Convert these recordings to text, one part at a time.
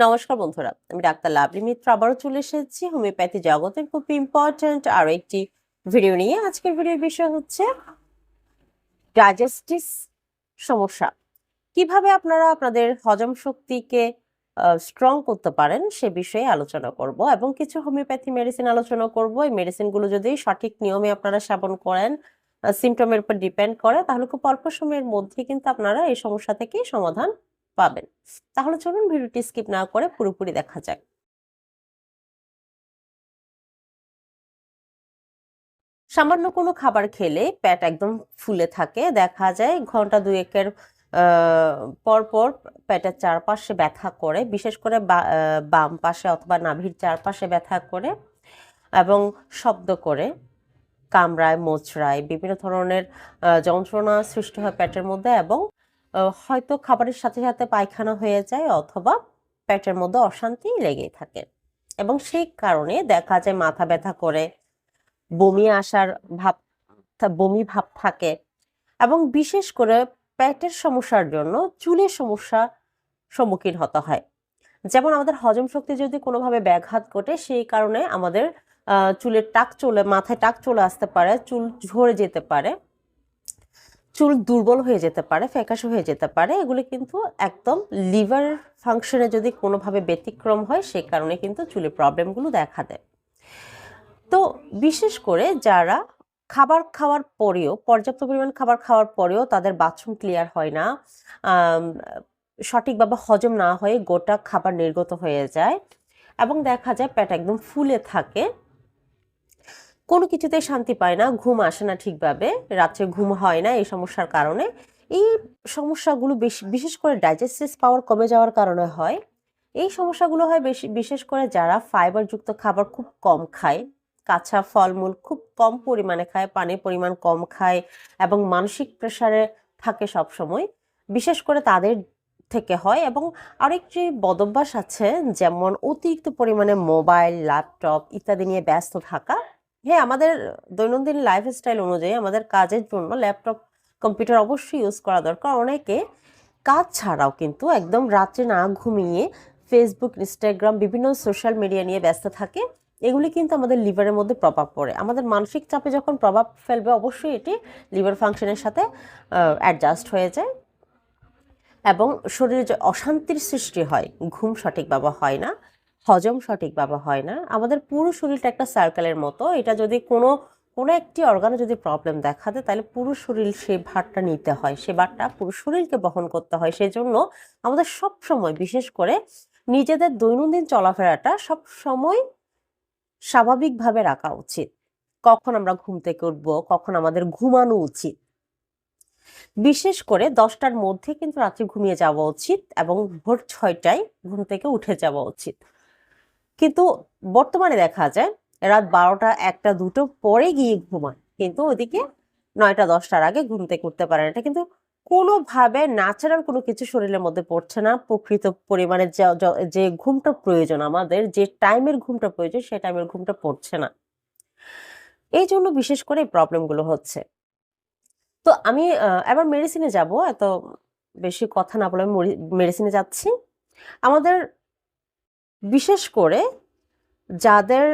নমস্কার বন্ধুরা, আমি ডাক্তার লাভলি মিত্র আবারও চলে এসেছি হোমিওপ্যাথি জগতের খুব ইম্পর্ট্যান্ট আরো একটি ভিডিও নিয়ে। আজকের ভিডিওর বিষয় হচ্ছে ডাইজেস্টিস সমস্যা। কিভাবে আপনারা আপনাদের হজম শক্তিকে স্ট্রং করতে পারেন সে বিষয়ে আলোচনা করব এবং কিছু হোমিওপ্যাথি মেডিসিন আলোচনা করব। এই মেডিসিনগুলো যদি সঠিক নিয়মে আপনারা সেবন করেন, সিমটমের উপর ডিপেন্ড করে, তাহলে খুব অল্প সময়ের মধ্যে কিন্তু আপনারা এই সমস্যা থেকে সমাধান পাবেন। তাহলে চলুন ভিডিওটি স্কিপ না করে পুরোপুরি দেখা যাক। সামান্য কোনো খাবার খেলে পেট একদম ফুলে থাকে, দেখা যায় ঘন্টা দুয়েকের পর পর পেটের চারপাশে ব্যথা করে, বিশেষ করে বাম পাশে অথবা নাভির চারপাশে ব্যথা করে এবং শব্দ করে, কামড়ায়, মোচড়ায়, বিভিন্ন ধরনের যন্ত্রণা সৃষ্টি হয় পেটের মধ্যে এবং হয়তো খাবারের সাথে সাথে পায়খানা হয়ে যায় অথবা পেটের মধ্যে অশান্তি লেগেই থাকে এবং সেই কারণে দেখা যায় মাথা ব্যথা করে, বমি আসার ভাব, বমি ভাব থাকে এবং বিশেষ করে পেটের সমস্যার জন্য চুলের সমস্যা সম্মুখীন হতে হয়। যেমন আমাদের হজম শক্তি যদি কোনোভাবে ব্যাঘাত ঘটে, সেই কারণে আমাদের চুলের টাক চলে, মাথায় টাক চলে আসতে পারে, চুল ঝরে যেতে পারে, চুল দুর্বল হয়ে যেতে পারে, ফ্যাকাশে হয়ে যেতে পারে। এগুলো কিন্তু একদম লিভার ফাংশনে যদি কোনোভাবে ব্যতিক্রম হয়, সেই কারণে কিন্তু চুলের প্রবলেমগুলো দেখা দেয়। তো বিশেষ করে যারা খাবার খাওয়ার পরেও, পর্যাপ্ত পরিমাণ খাবার খাওয়ার পরেও তাদের বাথরুম ক্লিয়ার হয় না, সঠিকভাবে হজম না হয়ে গোটা খাবার নির্গত হয়ে যায় এবং দেখা যায় পেট একদম ফুলে থাকে, কোনো কিছুতে শান্তি পায় না, ঘুম আসে না ঠিকভাবে, রাত্রে ঘুম হয় না, এই সমস্যার কারণে, এই সমস্যাগুলো বিশেষ করে ডাইজেস্টিভ পাওয়ার কমে যাওয়ার কারণে হয়। এই সমস্যাগুলো হয় বিশেষ করে যারা ফাইবারযুক্ত খাবার খুব কম খায়, কাঁচা ফলমূল খুব কম পরিমাণে খায়, পানির পরিমাণ কম খায় এবং মানসিক প্রেসারে থাকে সব সময়, বিশেষ করে তাদের থেকে হয়। এবং আরেকটি বদভ্যাস আছে, যেমন অতিরিক্ত পরিমাণে মোবাইল, ল্যাপটপ ইত্যাদি নিয়ে ব্যস্ত থাকা। হ্যাঁ, আমাদের দৈনন্দিন লাইফস্টাইল অনুযায়ী আমাদের কাজের জন্য ল্যাপটপ, কম্পিউটার অবশ্যই ইউজ করা দরকার। অনেকে কাজ ছাড়াও কিন্তু একদম রাত্রে না ঘুমিয়ে ফেসবুক, ইনস্টাগ্রাম, বিভিন্ন সোশ্যাল মিডিয়া নিয়ে ব্যস্ত থাকে। এগুলি কিন্তু আমাদের লিভারের মধ্যে প্রভাব পড়ে। আমাদের মানসিক চাপে যখন প্রভাব ফেলবে, অবশ্যই এটি লিভার ফাংশনের সাথে অ্যাডজাস্ট হয়ে যায় এবং শরীরে যে অশান্তির সৃষ্টি হয়, ঘুম সঠিকভাবে হয় না, হজম সঠিকভাবে হয় না। আমাদের পুরো শরীরটা একটা সার্কেলের মতো, এটা যদি কোনো কোনো একটি অর্গানে যদি প্রবলেম দেখা দেয়, তাহলে পুরো শরীর সেই ভারটা নিতে হয়, সে ভারটা পুরো শরীরকে বহন করতে হয়। সেই জন্য আমাদের সব সময়, বিশেষ করে নিজেদের দৈনন্দিন চলাফেরাটা সব সময় স্বাভাবিকভাবে রাখা উচিত। কখন আমরা ঘুম থেকে উঠবো, কখন আমাদের ঘুমানো উচিত, বিশেষ করে 10টার মধ্যে কিন্তু রাত্রে ঘুমিয়ে যাওয়া উচিত এবং ভোর 6টায় ঘুম থেকে উঠে যাওয়া উচিত। কিন্তু বর্তমানে দেখা যায় রাত 12টা, 1টা, 2টো পরে গিয়ে ঘুমায়, কিন্তু ওদিকে 9টা 10টার আগে ঘুম থেকে উঠতে পারে না। এটা কিন্তু কোনোভাবে ন্যাচারাল কোনো কিছু শরীরের মধ্যে পড়ছে না। প্রকৃত পরিমাণে যে ঘুমটা প্রয়োজন, আমাদের যে টাইমের ঘুমটা প্রয়োজন, সে টাইমের ঘুমটা পড়ছে না। এই জন্য বিশেষ করে এই প্রবলেমগুলো হচ্ছে। তো আমি এবার মেডিসিনে যাব, এত বেশি কথা না বলে আমি মেডিসিনে যাচ্ছি। আমাদের বিশেষ করে যাদের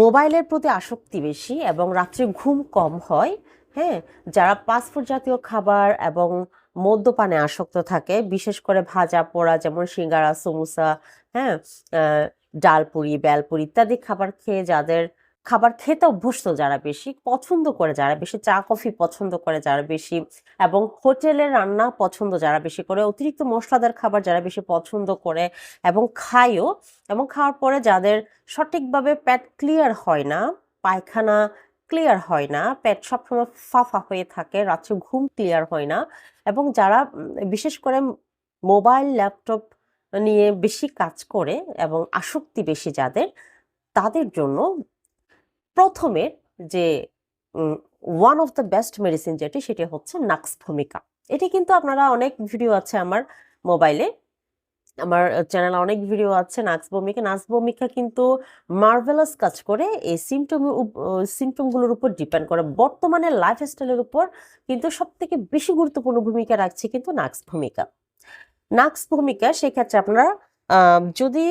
মোবাইলের প্রতি আসক্তি বেশি এবং রাত্রে ঘুম কম হয়, হ্যাঁ, যারা ফাস্টফুড জাতীয় খাবার এবং মদ্যপানে আসক্ত থাকে, বিশেষ করে ভাজা পোড়া, যেমন সিঙ্গারা, সমোসা, হ্যাঁ, ডালপুরি, বেলপুরি ইত্যাদি খাবার খেয়ে, যাদের খাবার খেতে অভ্যস্ত, যারা বেশি পছন্দ করে, যারা বেশি চা কফি পছন্দ করে, যারা বেশি, এবং হোটেলের রান্না পছন্দ যারা বেশি করে, অতিরিক্ত মশলাদার খাবার যারা বেশি পছন্দ করে এবং খায়ও, এবং খাওয়ার পরে যাদের সঠিকভাবে পেট ক্লিয়ার হয় না, পায়খানা ক্লিয়ার হয় না, পেট সবসময় ফাঁপা হয়ে থাকে, রাত্রে ঘুম ক্লিয়ার হয় না, এবং যারা বিশেষ করে মোবাইল, ল্যাপটপ নিয়ে বেশি কাজ করে এবং আসক্তি বেশি যাদের, তাদের জন্য প্রথমে যে one of the best medicine যেটি, সেটি হচ্ছে নাক্স ভূমিকা। এটি কিন্তু আপনারা, অনেক ভিডিও আছে আমার মোবাইলে, আমার চ্যানেলে অনেক ভিডিও আছে নাক্স ভূমিকা। নাক্স ভূমিকা কিন্তু মার্ভেলাস কাজ করে, এই সিমটমগুলোর উপর ডিপেন্ড করে, বর্তমানে লাইফস্টাইলের উপর কিন্তু সব থেকে বেশি গুরুত্বপূর্ণ ভূমিকা রাখছে কিন্তু নাক্স ভূমিকা। নাক্স ভূমিকা সেক্ষেত্রে আপনারা যদি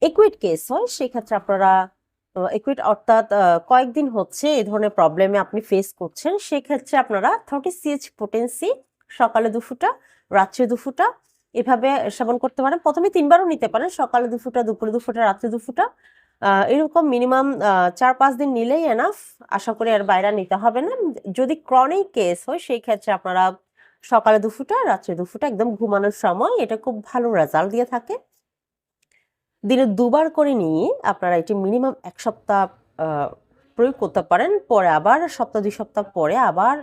একুইট কেস হয় সেক্ষেত্রে আপনারা একুইট অর্থাৎ কয়েকদিন হচ্ছে এই ধরনের প্রবলেমে আপনি ফেস করছেন, সেক্ষেত্রে আপনারা 30 CH পোটেন্সি সকালে 2 ফোঁটা, রাত্রে 2 ফোঁটা এভাবে সেবন করতে পারেন। প্রথমে 3বারও নিতে পারেন, সকালে 2 ফোঁটা, দুপুরে 2 ফোঁটা, রাত্রে 2 ফোঁটা। এরকম মিনিমাম 4-5 দিন নিলেই এনাফ। আশা করি এর বাইরে নিতে হবে না। যদি ক্রনিক কেস হয় সেই ক্ষেত্রে আপনারা সকালে 2 ফোঁটা, রাত্রে 2 ফোঁটা একদম ঘুমানোর সময়, এটা খুব ভালো রেজাল্ট দিয়ে থাকে। দিনে 2বার করে নিয়ে আপনারা এটি মিনিমাম 1 সপ্তাহ প্রয়োগ করতে পারেন, পরে আবার সপ্তাহ 2 সপ্তাহ পরে আবার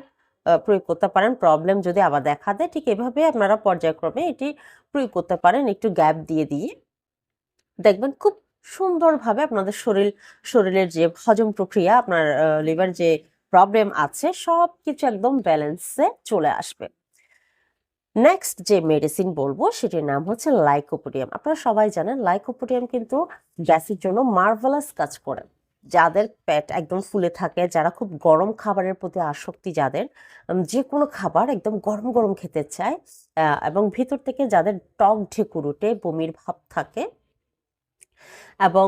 প্রয়োগ করতে পারেন। প্রবলেম যদি আবার দেখা দেয় ঠিক এভাবে আপনারা পর্যায়ক্রমে এটি প্রয়োগ করতে পারেন, একটু গ্যাপ দিয়ে দিয়ে। দেখবেন খুব সুন্দরভাবে আপনাদের শরীরের যে হজম প্রক্রিয়া, আপনার লিভার যে প্রবলেম আছে সবকিছু একদম ব্যালেন্সে চলে আসবে। নেক্সট যে মেডিসিন বলবো সেটির নাম হচ্ছে লাইকোপোডিয়াম। আপনারা সবাই জানেন লাইকোপোডিয়াম কিন্তু গ্যাসের জন্য মার্ভেলাস কাজ করে। যাদের পেট একদম ফুলে থাকে, যারা খুব গরম খাবারের প্রতি আসক্তি, যাদের যে কোনো খাবার একদম গরম গরম খেতে চায়, এবং ভিতর থেকে যাদের টক ঢেকুর উঠে, বমির ভাব থাকে, এবং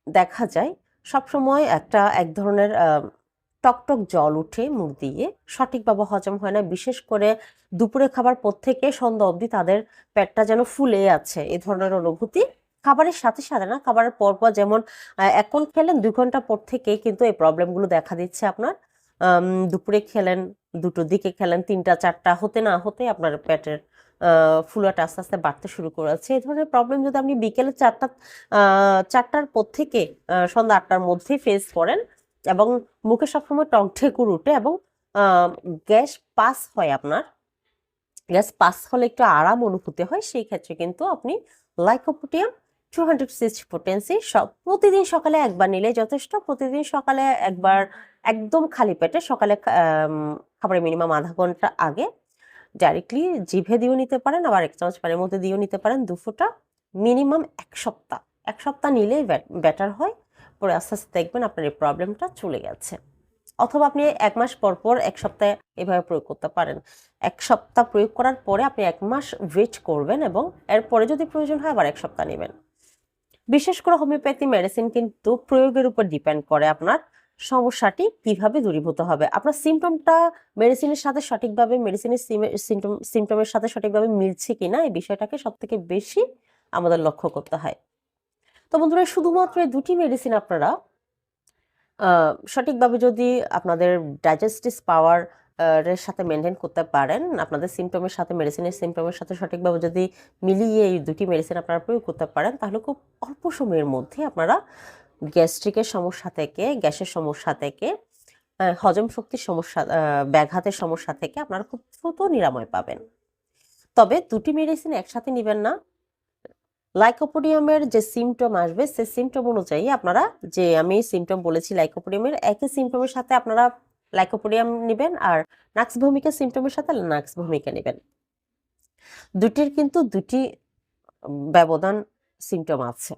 দেখা যায় সবসময় এক ধরনের টকটক জল উঠে মুখ দিয়ে, সঠিকভাবে হজম হয় না, বিশেষ করে দুপুরে খাবার পর থেকে সন্ধ্যা অবধি তাদের পেটটা যেন ফুলে আছে, এ ধরনের অনুভূতি খাবারের সাথে সাথে না, খাবারের পরপর যেমন এখন খেলেন 2 ঘন্টা পর থেকেই কিন্তু এই প্রবলেমগুলো দেখা দিচ্ছে আপনার। দুপুরে খেলেন, 2টোর দিকে খেলেন, 3টা 4টা হতে না হতে আপনার পেটের ফুলাটা আস্তে আস্তে বাড়তে শুরু করেছে। এই ধরনের প্রবলেম যদি আপনি বিকেলে 4টার পর থেকে সন্ধ্যা 8টার মধ্যেই ফেস করেন, এবং মুখে সবসময় টক ঢেকুর উঠে, এবং গ্যাস পাস হয়, আপনার গ্যাস পাস হলে একটু আরাম অনুভূতি হয়, সেই ক্ষেত্রে কিন্তু আপনি লাইকোপোডিয়াম 200 CH পোটেন্সি প্রতিদিন সকালে একবার নিলে যথেষ্ট। প্রতিদিন সকালে একবার একদম খালি পেটে, সকালে খাবারের মিনিমাম আধা ঘন্টা আগে ডাইরেক্টলি জিভে দিয়েও নিতে পারেন, আবার 1 চামচ পানির মধ্যে দিয়েও নিতে পারেন 2 ফোঁটা, মিনিমাম 1 সপ্তাহ নিলেই বেটার হয়। পরে আস্তে আস্তে দেখবেন আপনার এই প্রবলেমটা চলে গেছে। অথবা আপনি 1 মাস পর পর 1 সপ্তাহে এভাবে প্রয়োগ করতে পারেন। 1 সপ্তাহ প্রয়োগ করার পরে আপনি 1 মাস ওয়েট করবেন, এবং এরপরে যদি প্রয়োজন হয় আবার 1 সপ্তাহ নেবেন। বিশেষ করে হোমিওপ্যাথি মেডিসিন কিন্তু প্রয়োগের উপর ডিপেন্ড করে আপনার সমস্যাটি কিভাবে দূরীভূত হবে। আপনার সিমটমটা মেডিসিনের সাথে সঠিকভাবে, মেডিসিনের সিমটমের সাথে সঠিকভাবে মিলছে কিনা, এই বিষয়টাকে সবথেকে বেশি আমাদের লক্ষ্য করতে হয়। তো বন্ধুরা, শুধুমাত্র এই 2টি মেডিসিন আপনারা সঠিকভাবে যদি আপনাদের ডাইজেস্টিভ পাওয়ার এর সাথে মেনটেন করতে পারেন, আপনাদের সিমটমের সাথে, মেডিসিনের সিমটমের সাথে সঠিকভাবে যদি মিলিয়ে এই 2টি মেডিসিন আপনারা প্রয়োগ করতে পারেন, তাহলে খুব অল্প সময়ের মধ্যে আপনারা গ্যাস্ট্রিকের সমস্যা থেকে, গ্যাসের সমস্যা থেকে, হজম শক্তির সমস্যা, ব্যাঘাতের সমস্যা থেকে আপনারা খুব দ্রুত নিরাময় পাবেন। তবে 2টি মেডিসিন একসাথে নেবেন না। লাইকোপোডিয়ামের যে সিমটম আসবে সেই সিমটম অনুযায়ী আপনারা, যে আমি সিমটম বলেছি লাইকোপোডিয়ামের, একই সিমটমের সাথে আপনারা লাইকোপোডিয়াম নেবেন, আর নাক্স ভূমিকা সিমটমের সাথে নাক্স ভূমিকা নেবেন। 2টির কিন্তু 2টি ব্যবধান সিমটম আছে।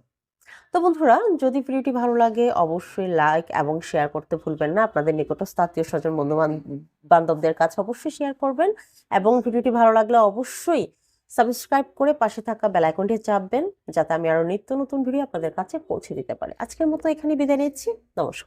তো বন্ধুরা, যদি ভিডিওটি ভালো লাগে অবশ্যই লাইক এবং শেয়ার করতে ভুলবেন না। আপনাদের নিকটস্থ আত্মীয় স্বজন, বন্ধু বান্ধবদের কাছে অবশ্যই শেয়ার করবেন, এবং ভিডিওটি ভালো লাগলে অবশ্যই সাবস্ক্রাইব করে পাশে থাকা বেল আইকনটি চাপবেন, যাতে আমি আরো নিত্য নতুন ভিডিও আপনাদের কাছে পৌঁছে দিতে পারি। আজকের মতো এখানে বিদায় নিচ্ছি। নমস্কার।